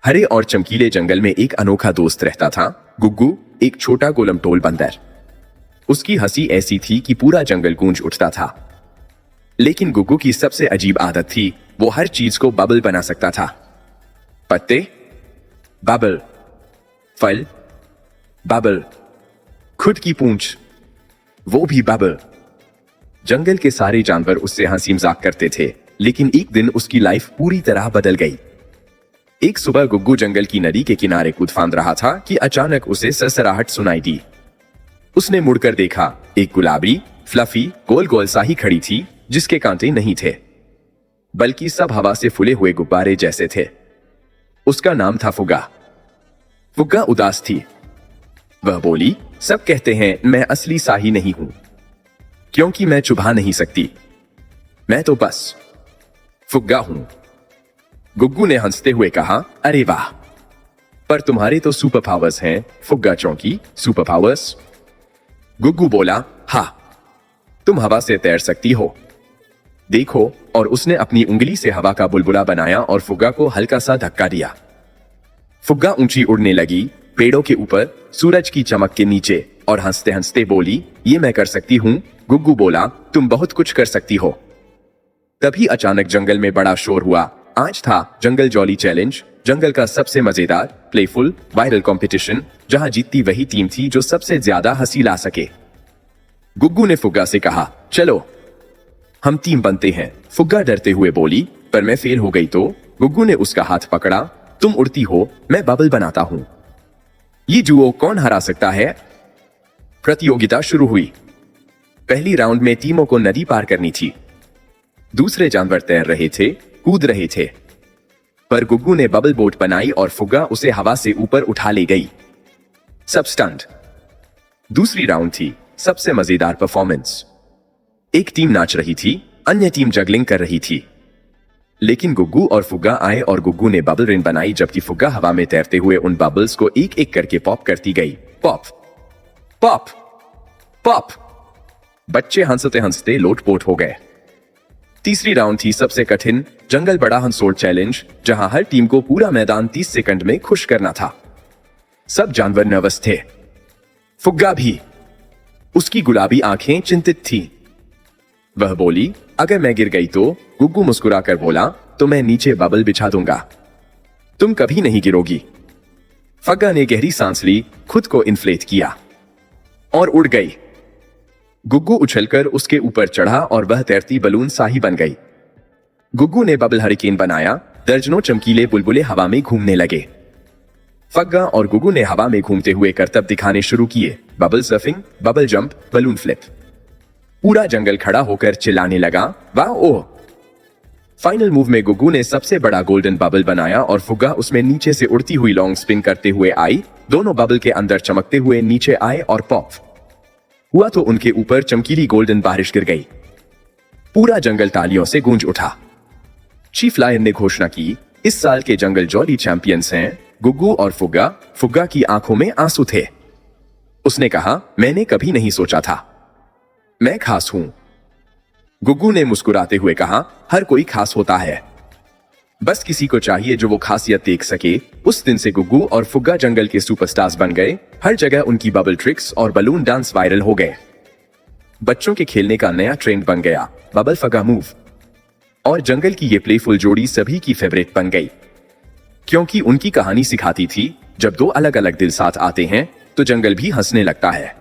हरे और चमकीले जंगल में एक अनोखा दोस्त रहता था, गुग्गू, एक छोटा गोलमटोल बंदर। उसकी हंसी ऐसी थी कि पूरा जंगल गूंज उठता था। लेकिन गुग्गू की सबसे अजीब आदत थी, वो हर चीज को बबल बना सकता था। पत्ते बबल, फल बबल, खुद की पूंछ वो भी बबल। जंगल के सारे जानवर उससे हंसी मजाक करते थे, लेकिन एक दिन उसकी लाइफ पूरी तरह बदल गई। एक सुबह गुग्गू जंगल की नदी के किनारे कूद फांद रहा था कि अचानक उसे सरसराहट सुनाई दी। उसने मुड़कर देखा, एक गुलाबी, फ्लफी, गोल गोल सा ही खड़ी थी, जिसके कांटे नहीं थे, बल्कि सब हवा से फूले हुए गुब्बारे जैसे थे। उसका नाम था फुग्गा। फुग्गा उदास थी। वह बोली, सब कहते हैं मैं असली साही नहीं हूं, क्योंकि मैं चुभा नहीं सकती। मैं तो बस फुग्गा हूं। गुग्गू ने हंसते हुए कहा, अरे वाह, पर तुम्हारे तो सुपर पावर्स हैं, फुग्गा चौंकी। Super powers? गुग्गू बोला, हाँ, तुम हवा से तैर सकती हो, देखो। और उसने अपनी उंगली से हवा का बुलबुला बनाया और फुग्गा को हल्का सा धक्का दिया। फुग्गा ऊंची उड़ने लगी, पेड़ों के ऊपर, सूरज की चमक के नीचे, और हंसते हंसते बोली, ये मैं कर सकती हूं। गुग्गू बोला, तुम बहुत कुछ कर सकती हो। तभी अचानक जंगल में बड़ा शोर हुआ। आज था जंगल जॉली चैलेंज, जंगल का सबसे मजेदार, प्लेफुल, वायरल कंपटीशन, जहां जीतती वही टीम थी जो सबसे ज्यादा हंसी ला सके। गुग्गू ने फुग्गा से कहा, चलो हम टीम बनते हैं। फुग्गा डरते हुए बोली, पर मैं फेल हो गई तो? गुग्गू ने उसका हाथ पकड़ा, तुम उड़ती हो, मैं बबल बनाता हूं। ये जुओ कौन हरा सकता है? प्रतियोगिता शुरू हुई। पहली राउंड में टीमों को नदी पार करनी थी। दूसरे जानवर तैर रहे थे, कूद रहे थे, पर गुग्गू ने बबल बोट बनाई और फुग्गा उसे हवा से ऊपर उठा ले गई। सब स्टंट। दूसरी राउंड थी, सबसे मजेदार परफॉर्मेंस। एक टीम नाच रही थी, अन्य टीम जगलिंग कर रही थी। लेकिन गुग्गू और फुग्गा आए और गुग्गू ने बबल रिन बनाई, जबकि फुग्गा हवा में तैरते हुए उन बबल्स को एक एक करके पॉप करती गई। Pop pop pop. बच्चे हंसते हंसते लोटपोट हो गए। तीसरी राउंड थी सबसे कठिन, जंगल बड़ा हंसोड़ चैलेंज, जहां हर टीम को पूरा मैदान 30 सेकंड में खुश करना था। सब जानवर नर्वस थे, फुग्गा भी। उसकी गुलाबी आंखें चिंतित थी। वह बोली, अगर मैं गिर गई तो? गुग्गू मुस्कुराकर बोला, तो मैं नीचे बबल बिछा दूंगा, तुम कभी नहीं गिरोगी। फुग्गा ने गहरी सांस ली, खुद को इन्फ्लेट किया और उड़ गई। गुग्गू उछलकर उसके ऊपर चढ़ा और वह तैरती बलून सा ही बन गई। गुग्गू ने बबल हरिकेन बनाया, दर्जनों चमकीले बुलबुले हवा में घूमने लगे। फुग्गा और गुग्गू ने हवा में घूमते हुए करतब दिखाने शुरू किए, bubble surfing, bubble jump, balloon flip. पूरा जंगल खड़ा होकर चिल्लाने लगा, वाह ओह। फाइनल मूव में गुग्गू ने सबसे बड़ा गोल्डन बबल बनाया और फुग्गा उसमें नीचे से उड़ती हुई लॉन्ग स्पिन करते हुए आई। दोनों बबल के अंदर चमकते हुए नीचे आए और पॉप हुआ तो उनके ऊपर चमकीली गोल्डन बारिश गिर गई। पूरा जंगल तालियों से गूंज उठा। चीफ लायन ने घोषणा की, इस साल के जंगल जॉली चैंपियंस हैं गुग्गू और फुग्गा। फुग्गा की आंखों में आंसू थे। उसने कहा, मैंने कभी नहीं सोचा था मैं खास हूं। गुग्गू ने मुस्कुराते हुए कहा, हर कोई खास होता है, बस किसी को चाहिए जो वो खासियत देख सके। उस दिन से गुग्गू और फुग्गा जंगल के सुपरस्टार्स बन गए। हर जगह उनकी बबल ट्रिक्स और बलून डांस वायरल हो गए। बच्चों के खेलने का नया ट्रेंड बन गया, बबल फुग्गा मूव। और जंगल की ये प्लेफुल जोड़ी सभी की फेवरेट बन गई, क्योंकि उनकी कहानी सिखाती थी, जब दो अलग अलग दिल साथ आते हैं तो जंगल भी हंसने लगता है।